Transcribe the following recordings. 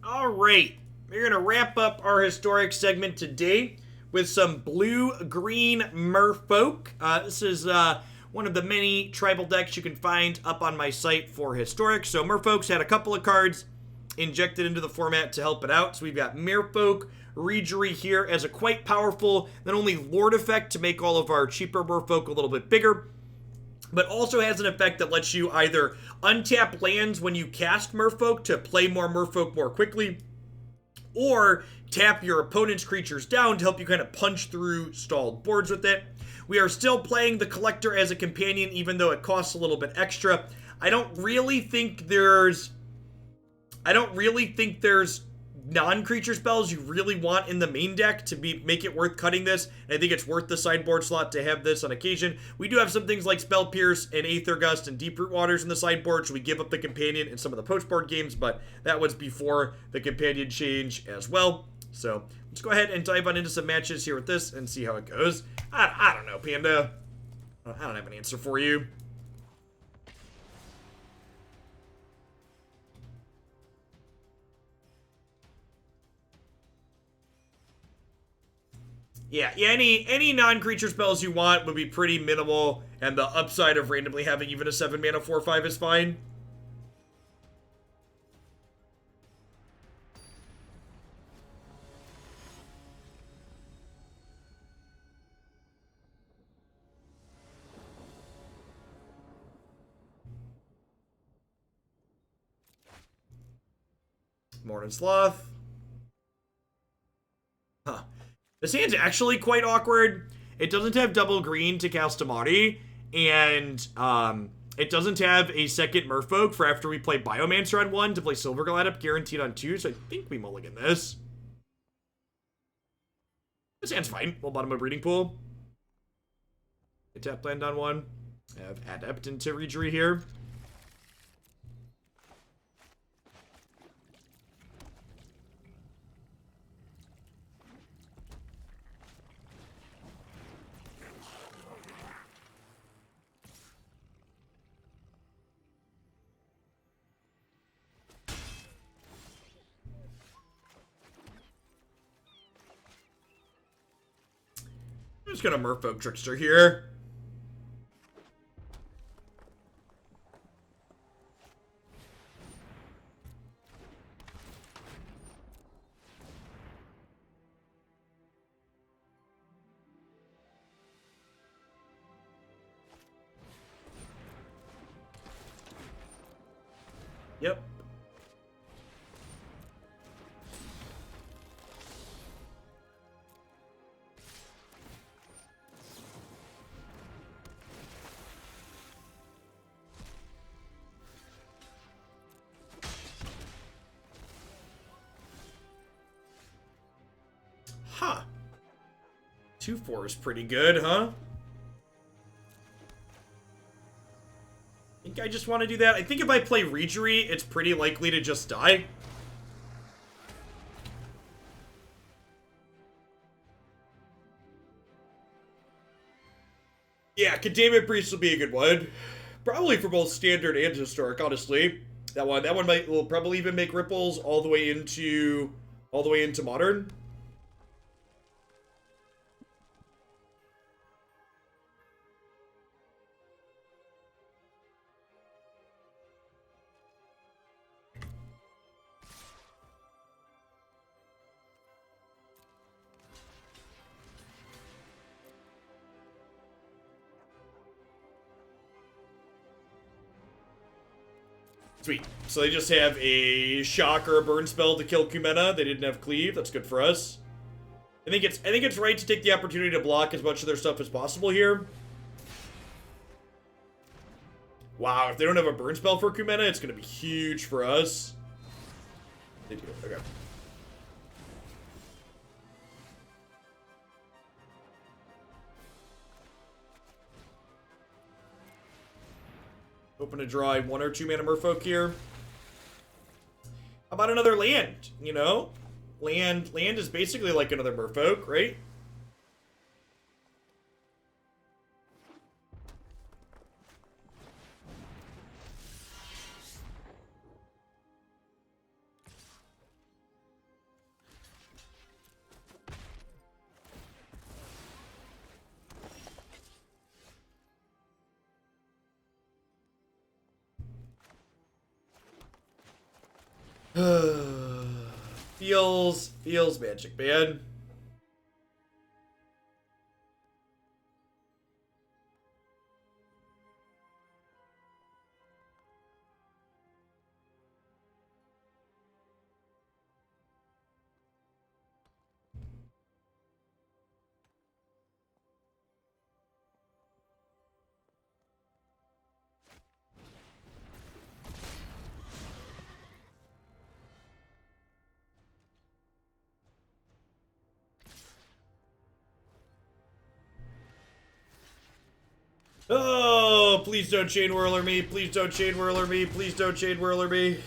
All right, we're going to wrap up our historic segment today with some blue-green Merfolk. This is one of the many tribal decks you can find up on my site for historic. So Merfolk's had a couple of cards injected into the format to help it out. So we've got Merrow Reejerey here as a quite powerful, not only Lord effect to make all of our cheaper Merfolk a little bit bigger, but also has an effect that lets you either untap lands when you cast Merfolk to play more Merfolk more quickly, or tap your opponent's creatures down to help you kind of punch through stalled boards with it. We are still playing the Collector as a companion, even though it costs a little bit extra. I don't really think there's non-creature spells you really want in the main deck to make it worth cutting this. And I think it's worth the sideboard slot to have this on occasion. We do have some things like Spell Pierce and Aether Gust and Deeproot Waters in the sideboard, so we give up the companion in some of the post-board games, but that was before the companion change as well. So let's go ahead and dive on into some matches here with this and see how it goes. I don't know, Panda. I don't have an answer for you. Yeah, any non-creature spells you want would be pretty minimal, and the upside of randomly having even a 7 mana 4/5 is fine. Morning Sloth. Huh. This hand's actually quite awkward. It doesn't have double green to cast Amari, and it doesn't have a second Merfolk for after we play Biomancer on 1 to play Silvergill Adept guaranteed on 2, so I think we mulligan this. This hand's fine. We'll bottom a breeding pool. I tap land on 1. I have Adept into Reejerey here. I'm just gonna Merfolk Trickster here. Yep. Huh. 2/4 is pretty good, huh? I think I just want to do that. I think if I play Reejerey, it's pretty likely to just die. Yeah, Containment Priest will be a good one. Probably for both standard and historic, honestly. That one will probably even make ripples all the way into modern. Sweet. So they just have a shock or a burn spell to kill Kumena. They didn't have cleave. That's good for us. I think it's right to take the opportunity to block as much of their stuff as possible here. Wow, if they don't have a burn spell for Kumena, it's going to be huge for us. They do. Okay. Hoping to draw a 1 or 2 mana Merfolk here. How about another land? You know, land is basically like another Merfolk, right? Feels magic, man. Oh, please don't chain whirler me. Please don't chain whirler me. Please don't chain whirler me.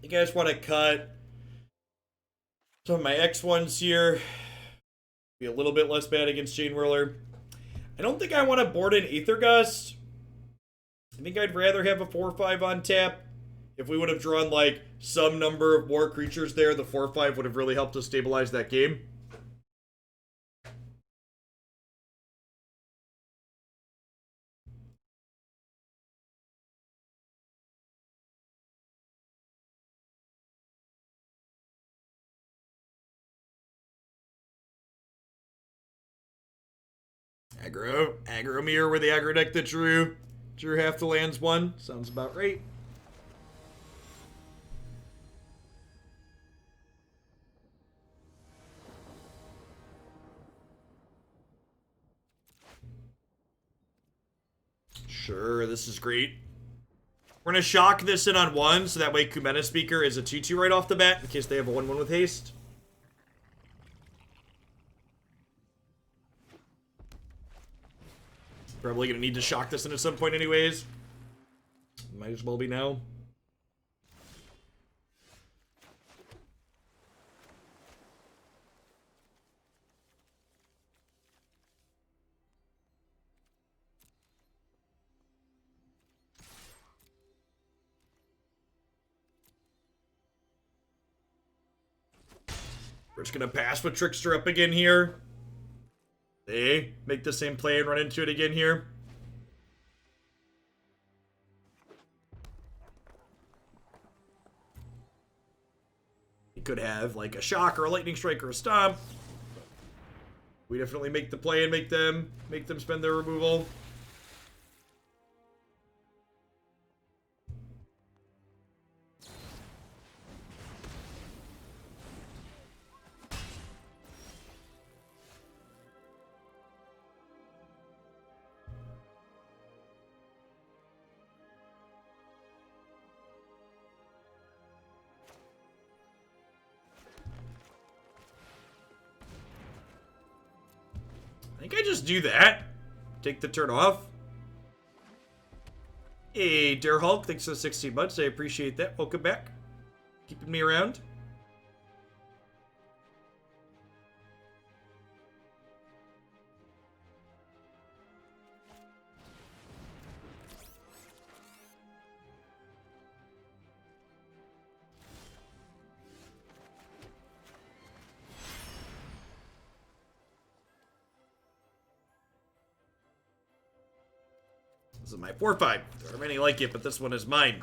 You guys want to cut some of my X1s here. Be a little bit less bad against Chain Whirler. I don't think I want to board an Aether Gust. I think I'd rather have a 4-5 on tap. If we would have drawn like some number of more creatures there, the 4-5 would have really helped us stabilize that game. Aggro mirror with the aggro deck that drew half the lands one. Sounds about right. Sure, this is great. We're gonna shock this in on 1, so that way Kumena Speaker is a 2-2 right off the bat, in case they have a 1-1 with haste. Probably gonna need to shock this in at some point anyways. Might as well be now. We're just gonna pass with Trickster up again here. They make the same play and run into it again here. He could have like a shock or a lightning strike or a stomp. We definitely make the play and make them spend their removal. I think I just do that. Take the turn off. Hey, Dare Hulk, thanks for the 16 months. I appreciate that. Welcome back. Keeping me around. This is my 4-5. There are many like it, but this one is mine.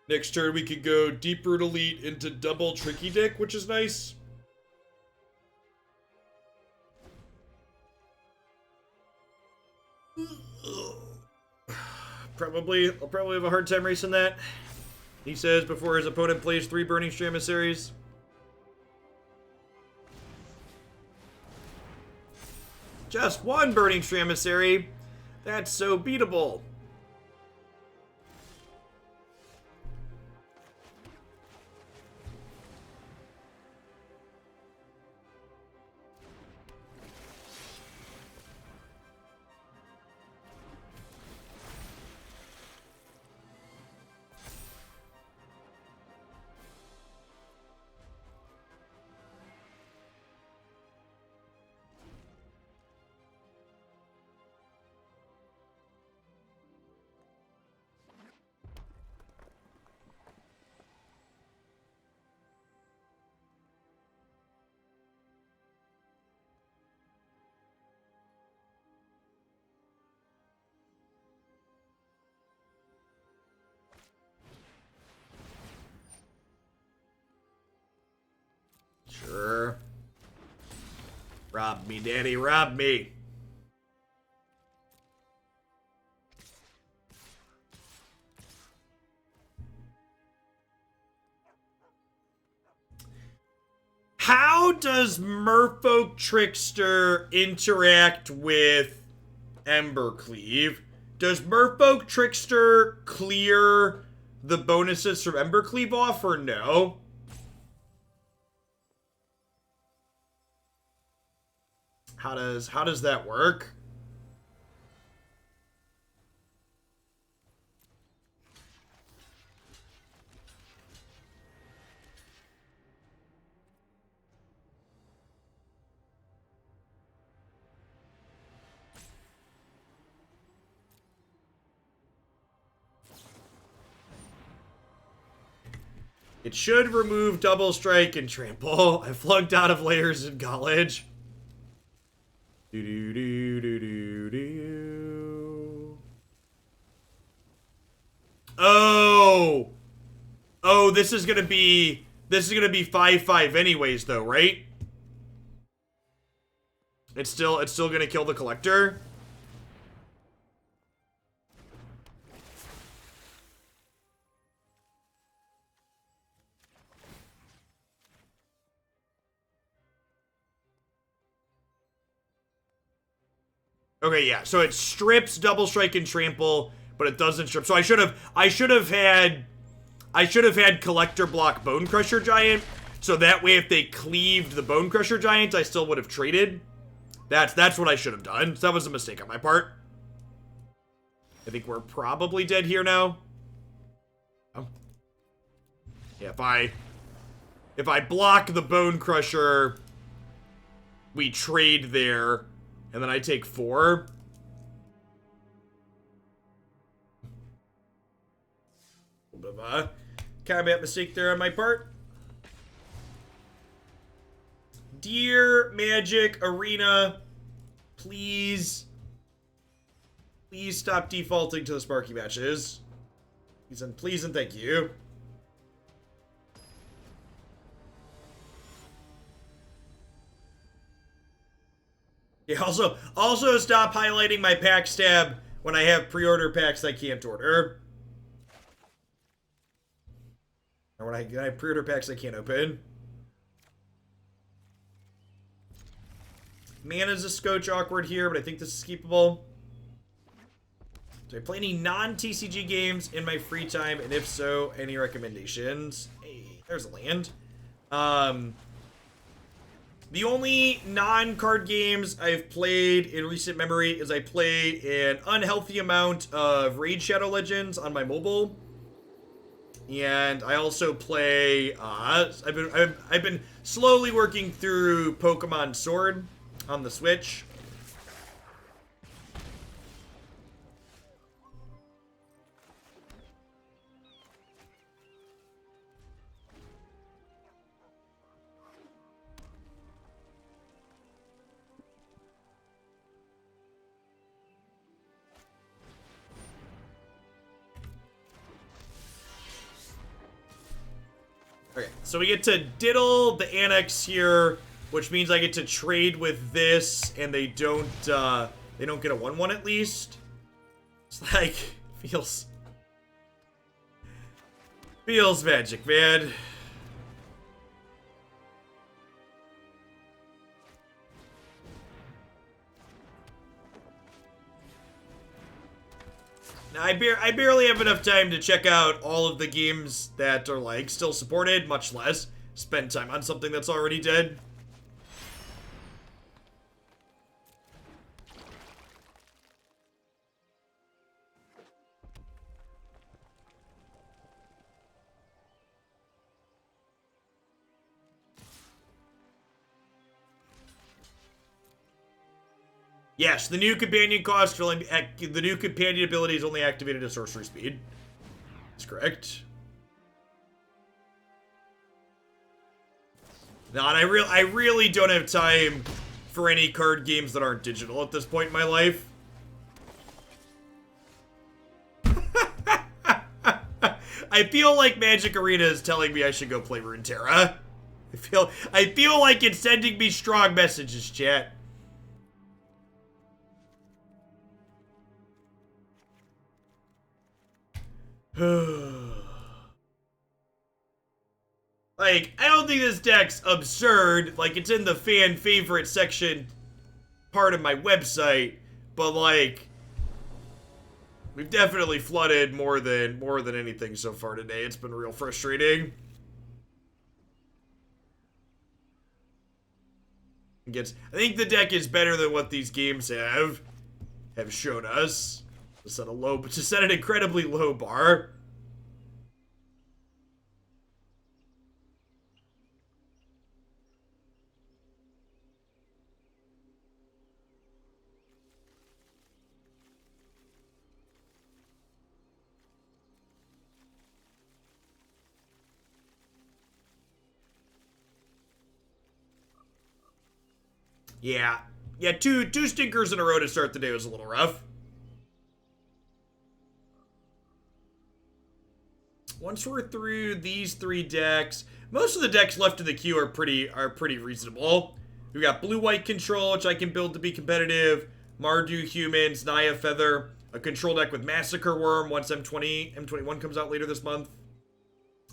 Next turn, we could go Deeproot Elite into double Tricky Dick, which is nice. I'll probably have a hard time racing that. He says before his opponent plays 3 Burning Emissaries. Just 1 Burning Emissary. That's so beatable. Rob me, Daddy, rob me. How does Merfolk Trickster interact with Embercleave? Does Merfolk Trickster clear the bonuses from Embercleave off or no? How does that work? It should remove Double Strike and Trample. I flunked out of layers in college. Oh! Oh, this is gonna be 5/5 anyways though, right? It's still gonna kill the collector. Okay, yeah. So it strips Double Strike and Trample, but it doesn't strip. So I should have had Collector block Bone Crusher Giant, so that way if they cleaved the Bone Crusher Giant, I still would have traded. That's what I should have done. So that was a mistake on my part. I think we're probably dead here now. Oh. Yeah, if I block the Bone Crusher, we trade there. And then I take 4. A little bit of a combat mistake there on my part. Dear Magic Arena, please stop defaulting to the Sparky matches. Please and thank you. Yeah, also stop highlighting my pack stab when I have pre-order packs I can't order. Or when I have pre-order packs I can't open. Mana's a scotch awkward here, but I think this is keepable. Do I play any non-TCG games in my free time? And if so, any recommendations? Hey, there's a land. The only non-card games I've played in recent memory is I played an unhealthy amount of Raid Shadow Legends on my mobile, and I also play. I've been slowly working through Pokemon Sword on the Switch. Okay, so we get to diddle the Annex here, which means I get to trade with this, and they don't get a 1/1 at least. It's like, feels magic, man. Now, I barely have enough time to check out all of the games that are, like, still supported, much less spend time on something that's already dead. Yes, the new companion cost for the new companion ability is only activated at sorcery speed. That's correct. No, and I really don't have time for any card games that aren't digital at this point in my life. I feel like Magic Arena is telling me I should go play Runeterra. I feel like it's sending me strong messages, chat. Like, I don't think this deck's absurd. Like, it's in the fan favorite section part of my website, but like, we've definitely flooded more than anything so far today. It's been real frustrating. I think the deck is better than what these games have shown us. To set an incredibly low bar. Yeah. Yeah, two stinkers in a row to start the day was a little rough. Once we're through these 3 decks, most of the decks left in the queue are pretty reasonable. We got blue-white control, which I can build to be competitive. Mardu humans, Naya Feather, a control deck with Massacre Worm once M21 comes out later this month.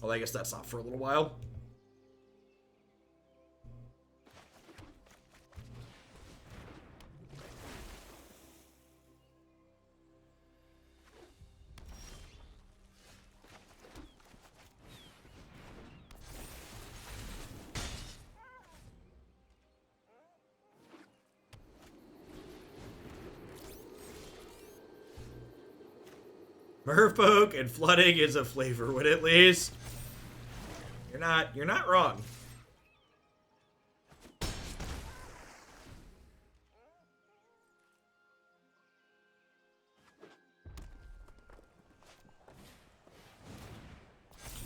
Well, I guess that's not for a little while. Merfolk and flooding is a flavor, would at least. You're not wrong. If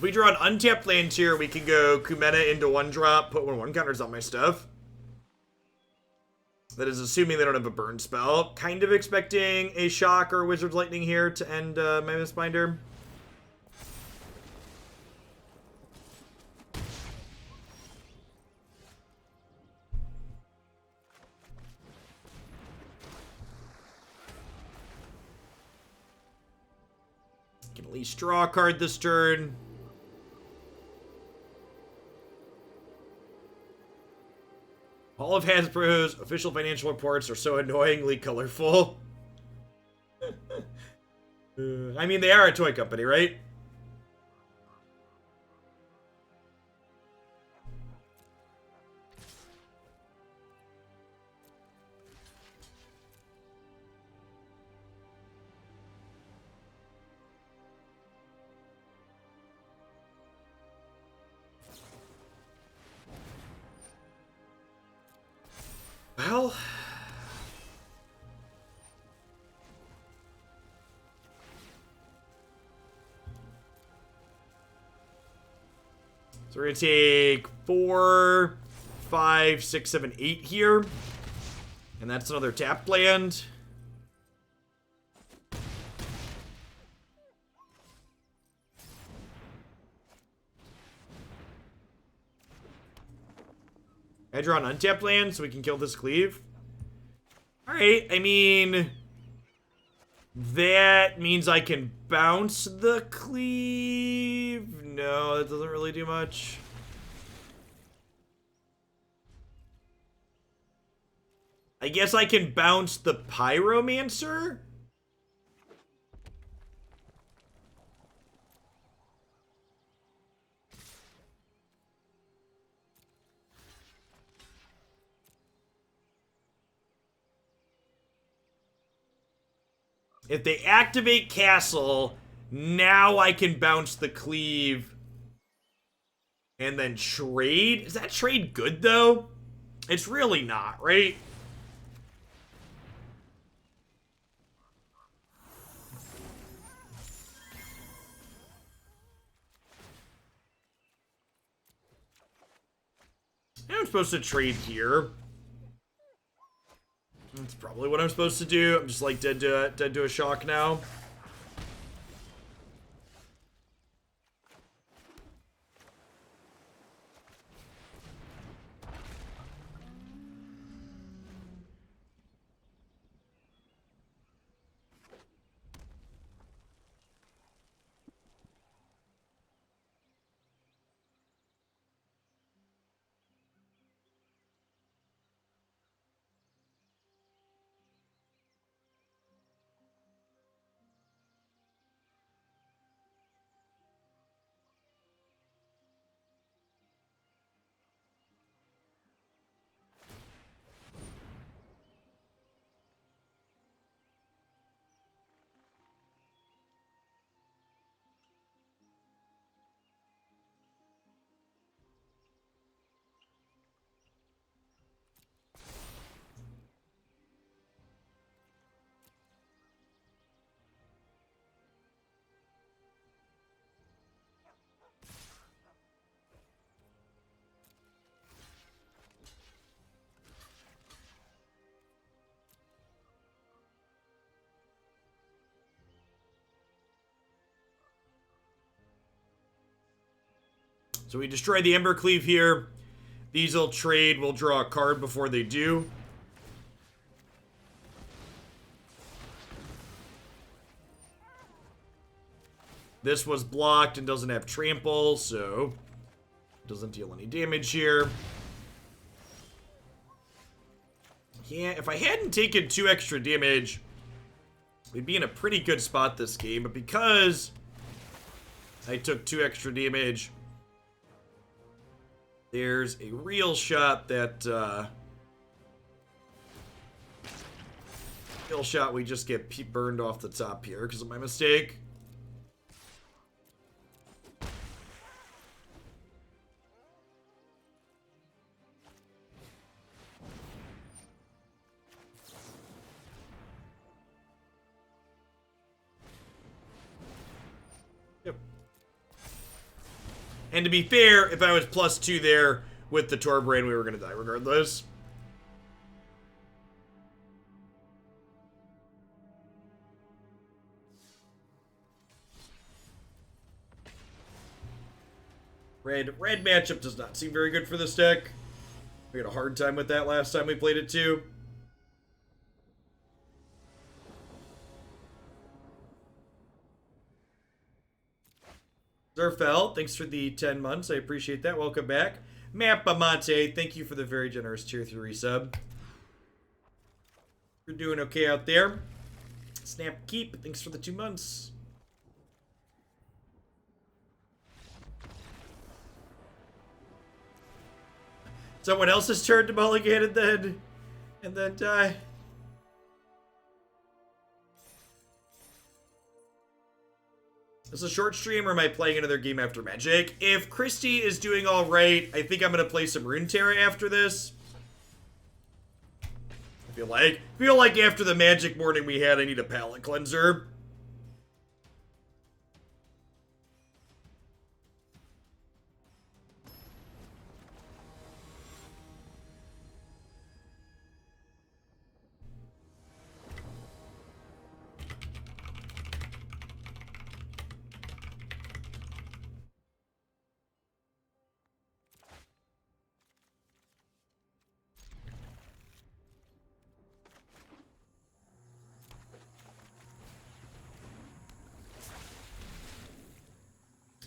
we draw an untapped land here, we can go Kumena into 1-drop, put 1/1 counters on my stuff. That is assuming they don't have a burn spell. Kind of expecting a shock or Wizard's Lightning here to end my Mistbinder. Can at least draw a card this turn. All of Hasbro's official financial reports are so annoyingly colorful. I mean, they are a toy company, right? Well, so we're gonna take 4, 5, 6, 7, 8 here, and that's another tapped land. I draw an untapped land so we can kill this cleave. Alright, I mean, that means I can bounce the cleave. No, that doesn't really do much. I guess I can bounce the Pyromancer? If they activate Castle, now I can bounce the cleave and then trade? Is that trade good, though? It's really not, right? Now I'm supposed to trade here. That's probably what I'm supposed to do. I'm just like dead to a shock now. So we destroy the Embercleave here. These will trade. We'll draw a card before they do. This was blocked and doesn't have trample, so it doesn't deal any damage here. Yeah, if I hadn't taken 2 extra damage, we'd be in a pretty good spot this game. But because I took 2 extra damage, there's a real shot that we just get burned off the top here because of my mistake. And to be fair, if I was +2 there with the Torbrain, we were going to die regardless. Red matchup does not seem very good for this deck. We had a hard time with that last time we played it too. Zerfell, thanks for the 10 months. I appreciate that. Welcome back. Biomancer, thank you for the very generous tier 3 resub. You're doing okay out there. Snap Keep, thanks for the 2 months. Someone else's turn to mulligan and then die. Is this a short stream or am I playing another game after Magic? If Christy is doing alright, I think I'm going to play some Runeterra after this. I feel like after the Magic morning we had, I need a palate cleanser.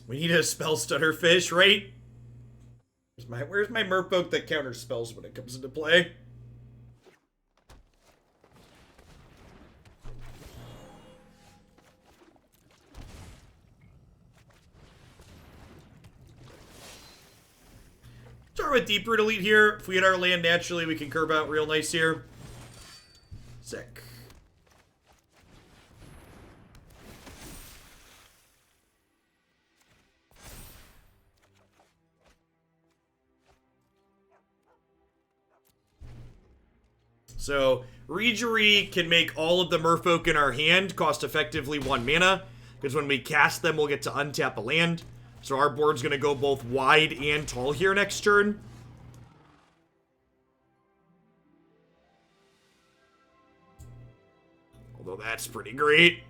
We need a spell stutter fish, right? Where's my Merfolk that counters spells when it comes into play? Start with Deeproot Elite here. If we hit our land naturally, we can curve out real nice here. Sick. So, Reejerey can make all of the Merfolk in our hand cost effectively 1 mana, because when we cast them, we'll get to untap a land. So our board's going to go both wide and tall here next turn. Although that's pretty great.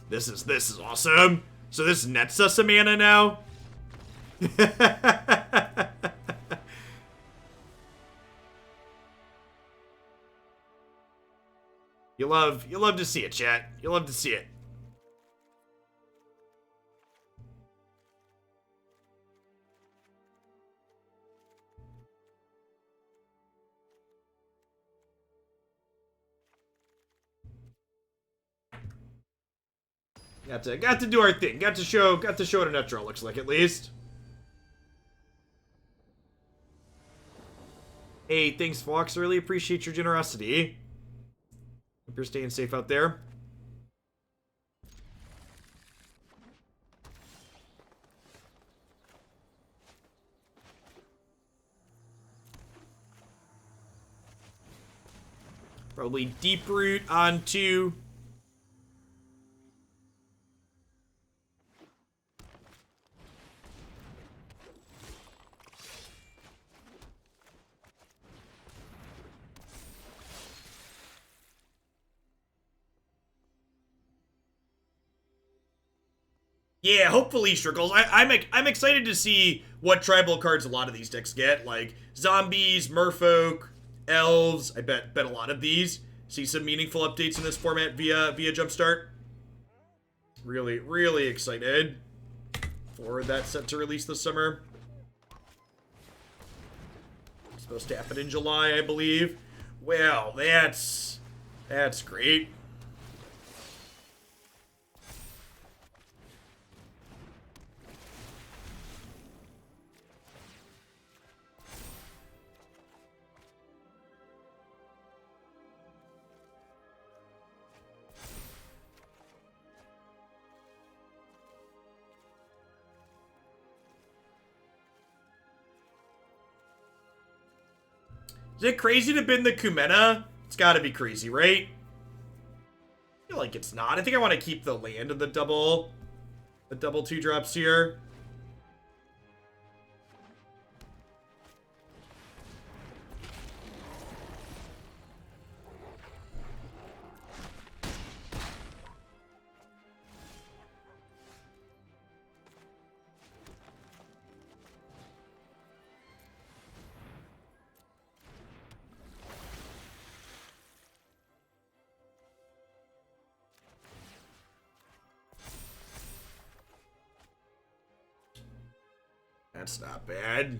This is awesome. So this nets us a mana now. You love to see it, chat. You love to see it. Got to do our thing. Got to show what a nut draw looks like at least. Hey, thanks, Fox. I really appreciate your generosity. Hope you're staying safe out there. Probably Deeproot onto... Yeah, hopefully Struggles. I'm excited to see what tribal cards a lot of these decks get, like zombies, merfolk, elves. I bet a lot of these see some meaningful updates in this format via Jumpstart. Really, really excited for that set to release this summer. It's supposed to happen in July, I believe. Well, that's great. Is it crazy to bin the Kumena? It's gotta be crazy, right? I feel like it's not. I think I want to keep the land and the double 2-drops here. That's not bad.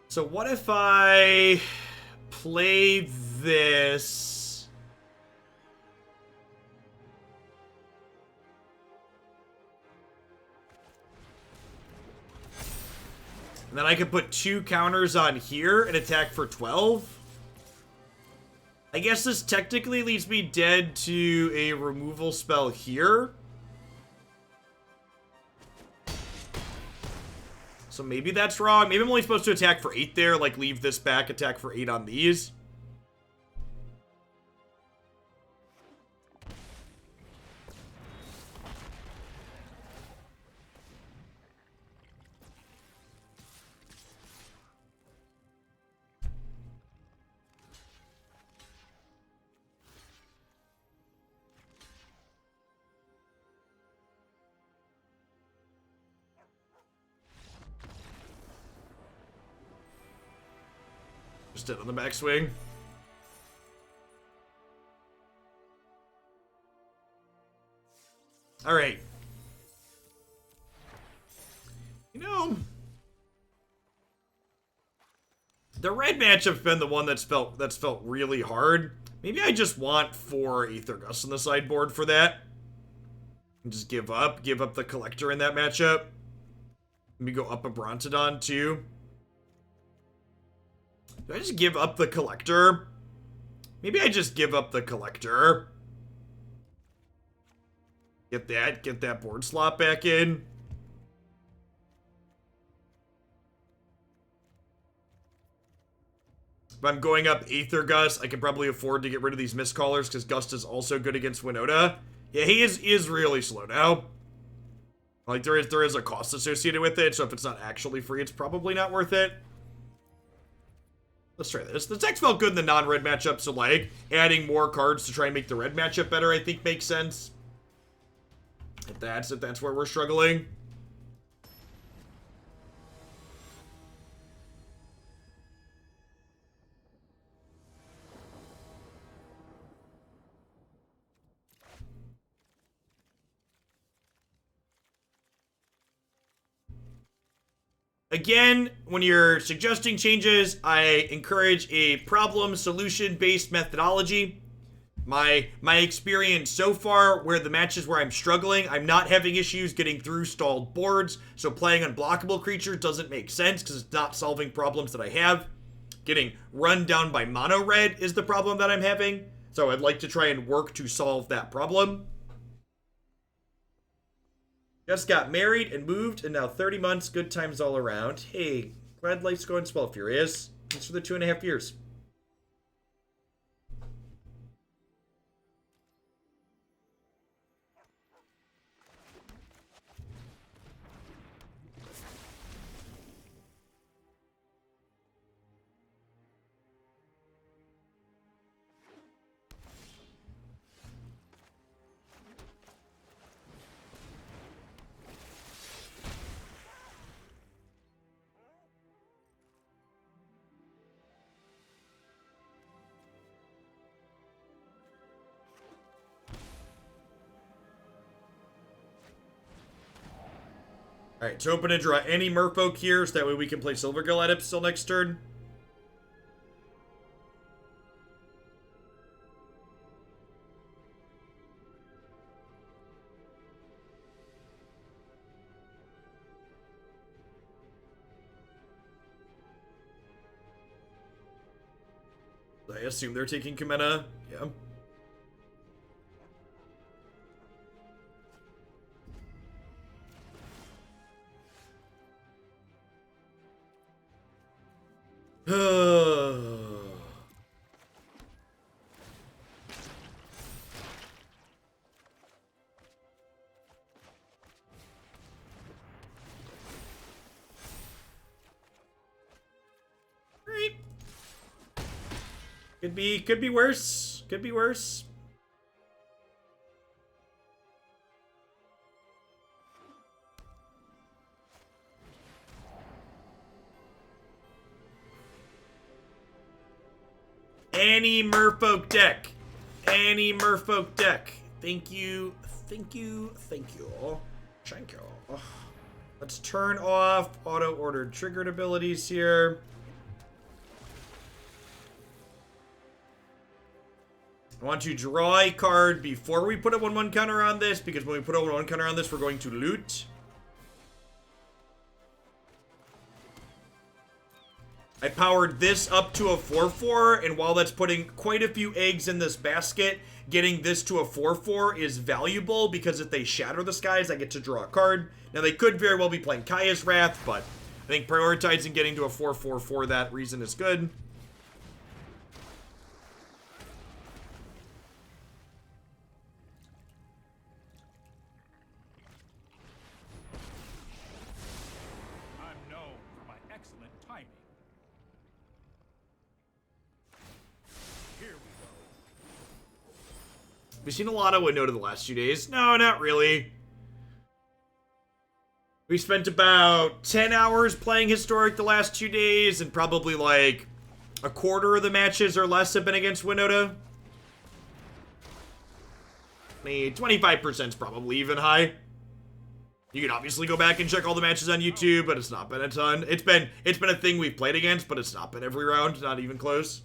So what if I play this? And then I could put 2 counters on here and attack for 12. I guess this technically leaves me dead to a removal spell here. So maybe that's wrong. Maybe I'm only supposed to attack for 8 there, like leave this back, attack for 8 on these. Just dead on the backswing. All right. You know, the red matchup's been the one that's felt really hard. Maybe I just want 4 Aether Gust on the sideboard for that. And just give up the collector in that matchup. Maybe go up a Brontodon too. Do I just give up the collector? Maybe I just give up the collector. Get that board slot back in. If I'm going up Aether Gust, I can probably afford to get rid of these Mistcallers because Gust is also good against Winota. Yeah, he is really slow now. Like, there is a cost associated with it, so if it's not actually free, it's probably not worth it. Let's try this. The deck's felt good in the non-red matchup, so, like, adding more cards to try and make the red matchup better, I think makes sense. If that's where we're struggling. Again, when you're suggesting changes, I encourage a problem-solution based methodology. My experience so far, where the matches where I'm struggling, I'm not having issues getting through stalled boards, so playing unblockable creatures doesn't make sense because it's not solving problems that I have. Getting run down by mono red is the problem that I'm having, so I'd like to try and work to solve that problem. Just got married and moved, and now 30 months, good times all around. Hey, glad life's going swell, Furious. Thanks for the 2.5 years. Alright, so open to draw any Merfolk here, so that way we can play Silvergill Adept still next turn. I assume they're taking Kumena. Yeah. Right. Could be worse. Could be worse. Any Merfolk deck. Any Merfolk deck. Thank you. Thank you. Thank you. Thank you. Let's turn off auto-ordered triggered abilities here. I want to draw a card before we put a 1/1 counter on this, because when we put a 1/1 counter on this, we're going to loot. I powered this up to a 4/4, and while that's putting quite a few eggs in this basket, getting this to a 4/4 is valuable, because if they shatter the skies, I get to draw a card. Now, they could very well be playing Kaya's Wrath, but I think prioritizing getting to a 4/4 for that reason is good. We've seen a lot of Winota the last few days. No, not really. We spent about 10 hours playing Historic the last 2 days, and probably like a quarter of the matches or less have been against Winota. 25% is probably even high. You can obviously go back and check all the matches on YouTube, but it's not been a ton. It's been a thing we've played against, but it's not been every round, not even close.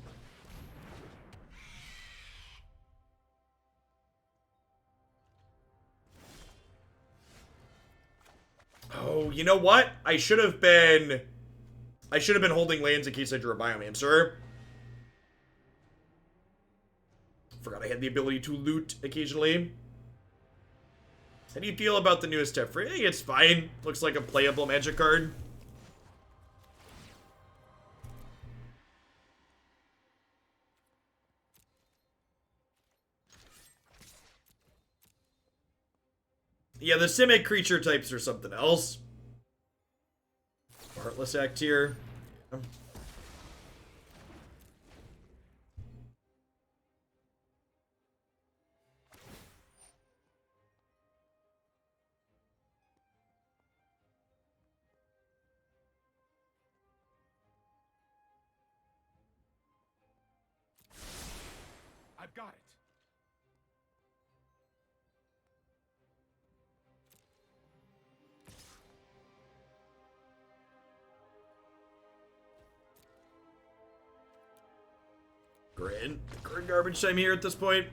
Oh, you know what? I should have been holding lands in case I drew a Biomancer. Forgot I had the ability to loot occasionally. How do you feel about the newest step? I think it's fine. Looks like a playable Magic card. Yeah, the Simic creature types are something else. Heartless Act here. I've got it. Grin garbage time here at this point.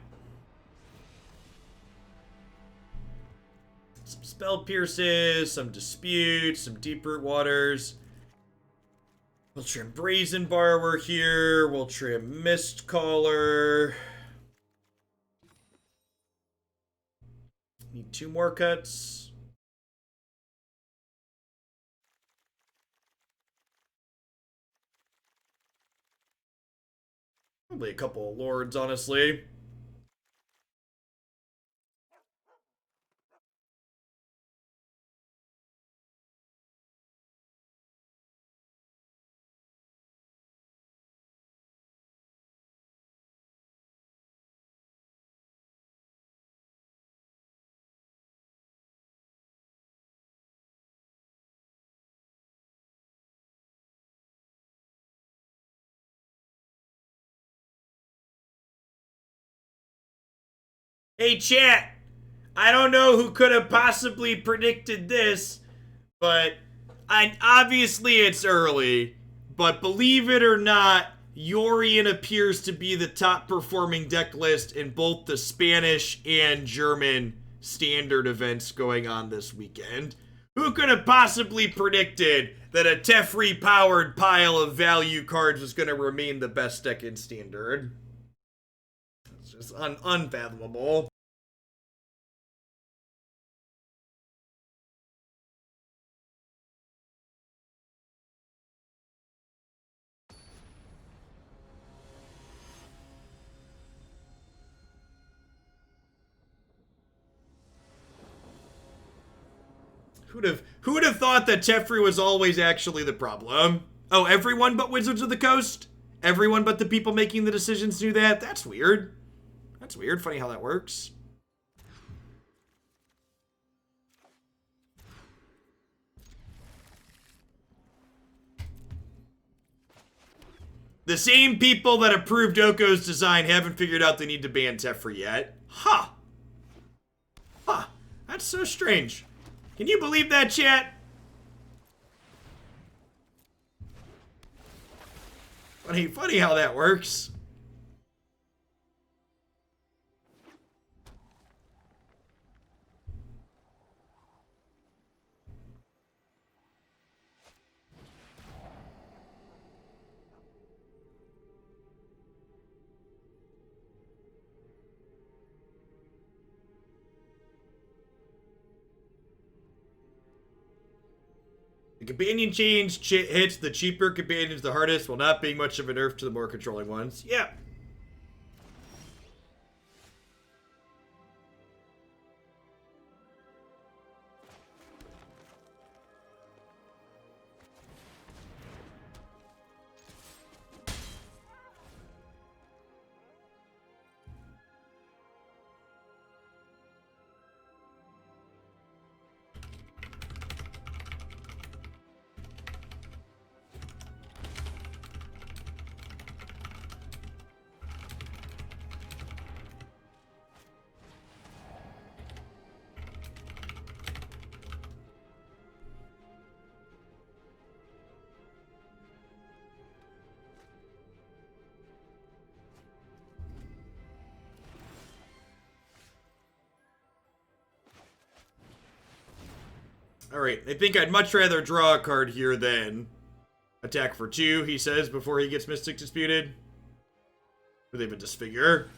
Some Spell Pierces, some Dispute, some Deeproot Waters. We'll trim Brazen Borrower here. We'll trim Mistcaller. Need 2 more cuts. Probably a couple of Lords, honestly. Hey, chat! I don't know who could have possibly predicted this, But obviously it's early, but believe it or not, Yorion appears to be the top performing deck list in both the Spanish and German standard events going on this weekend. Who could have possibly predicted that a Teferi powered pile of value cards was going to remain the best deck in standard? It's just unfathomable. Who would have thought that Teferi was always actually the problem? Oh, everyone but Wizards of the Coast? Everyone but the people making the decisions knew that? That's weird. That's weird. Funny how that works. The same people that approved Oko's design haven't figured out they need to ban Teferi yet. Huh. Huh. That's so strange. Can you believe that, chat? Funny how that works. The companion change hits the cheaper companions the hardest while not being much of a nerf to the more controlling ones. Yeah. Alright, I think I'd much rather draw a card here than attack for 2, he says, before he gets Mystic Disputed. Or they have a Disfigure.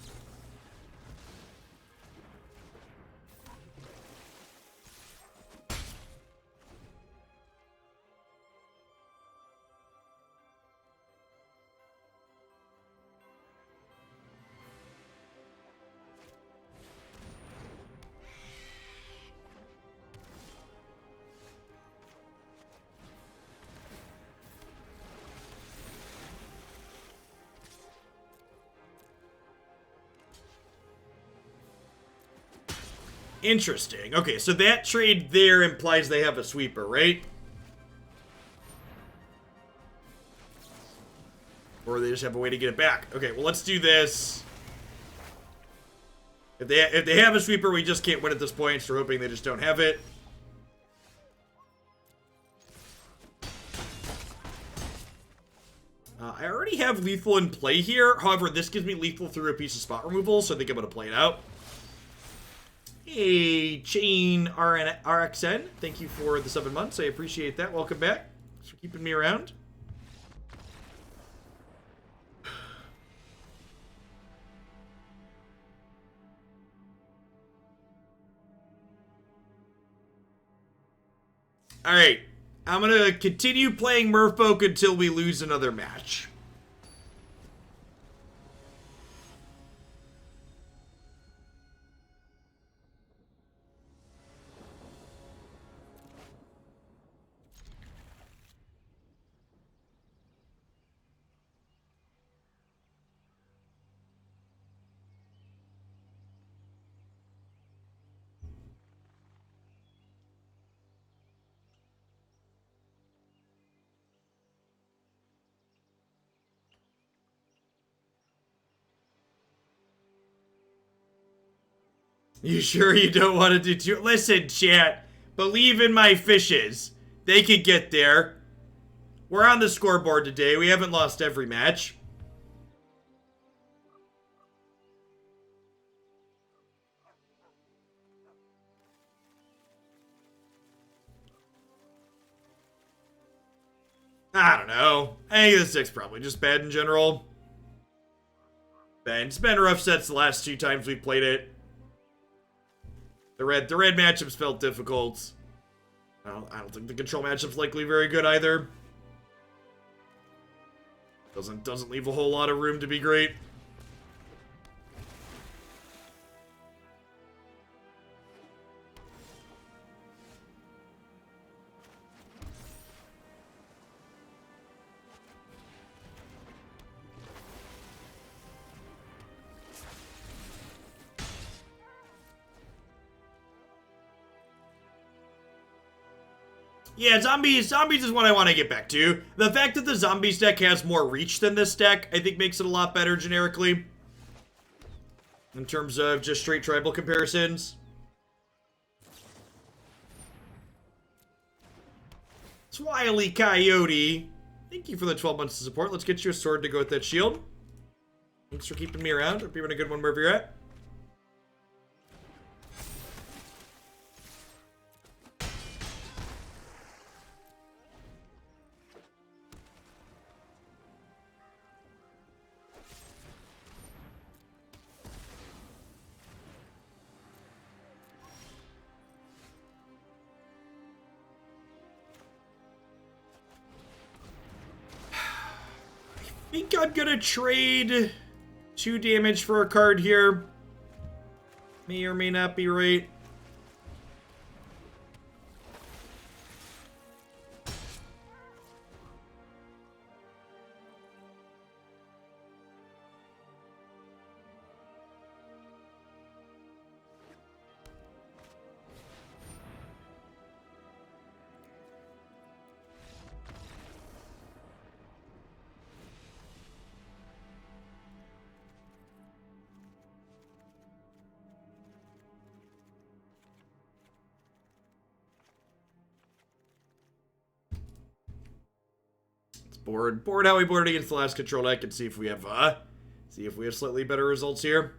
Interesting. Okay, so that trade there implies they have a sweeper, right? Or they just have a way to get it back. Okay, well, let's do this. If they have a sweeper, we just can't win at this point, so we're hoping they just don't have it. I already have lethal in play here. However, this gives me lethal through a piece of spot removal, so I think I'm going to play it out. Hey, Chain RXN, thank you for the 7 months. I appreciate that. Welcome back. Thanks for keeping me around. Alright, I'm going to continue playing Merfolk until we lose another match. You sure you don't want to do too? Listen, chat. Believe in my fishes. They could get there. We're on the scoreboard today. We haven't lost every match. I don't know. I think this deck's probably just bad in general. It's been rough sets the last 2 times we've played it. The red matchups felt difficult. I don't think the control matchup's likely very good either. Doesn't leave a whole lot of room to be great. Yeah, zombies is what I want to get back to. The fact that the zombies deck has more reach than this deck, I think makes it a lot better generically. In terms of just straight tribal comparisons. Swiley Coyote, thank you for the 12 months of support. Let's get you a sword to go with that shield. Thanks for keeping me around. Hope you're having a good one wherever you're at. I think I'm gonna trade 2 damage for a card here. May or may not be right. Board how we boarded against the last control deck and see if we have slightly better results here.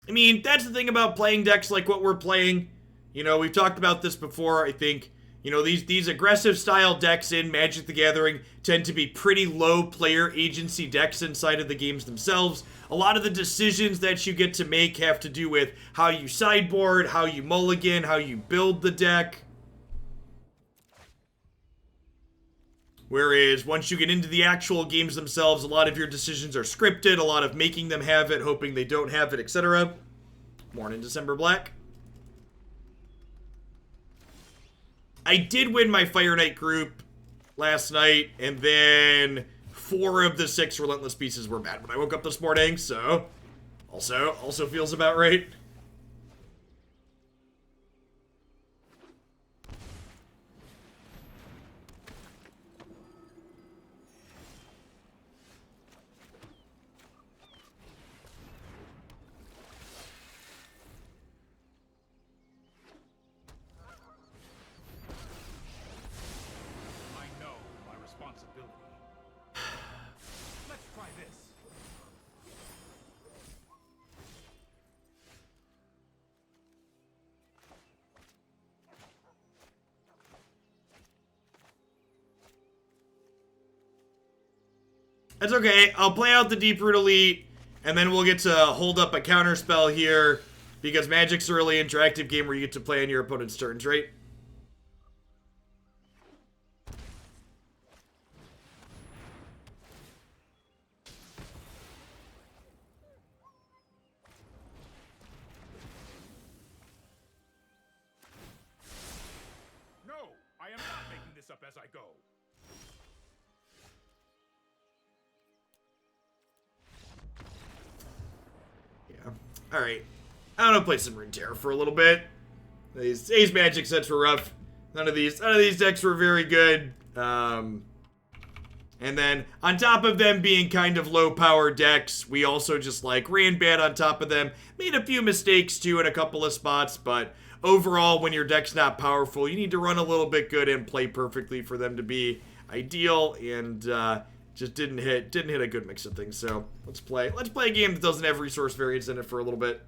I mean, that's the thing about playing decks like what we're playing. You know, we've talked about this before, I think. You know, these aggressive style decks in Magic the Gathering tend to be pretty low player agency decks inside of the games themselves. A lot of the decisions that you get to make have to do with how you sideboard, how you mulligan, how you build the deck. Whereas once you get into the actual games themselves, a lot of your decisions are scripted, a lot of making them have it, hoping they don't have it, etc. Morning, December Black. I did win my Fire Knight group last night, and then 4 of the 6 Relentless pieces were bad when I woke up this morning, so also feels about right. That's okay. I'll play out the Deeproot Elite, and then we'll get to hold up a counterspell here, because Magic's a really interactive game where you get to play on your opponent's turns, right? No, I am not making this up as I go. Alright. I want to play some Rune Terror for a little bit. These Ace Magic sets were rough. None of these decks were very good. And then, on top of them being kind of low-power decks, we also just, like, ran bad on top of them. Made a few mistakes, too, in a couple of spots, but overall, when your deck's not powerful, you need to run a little bit good and play perfectly for them to be ideal, and just didn't hit a good mix of things. So, let's play a game that doesn't have resource variance in it for a little bit.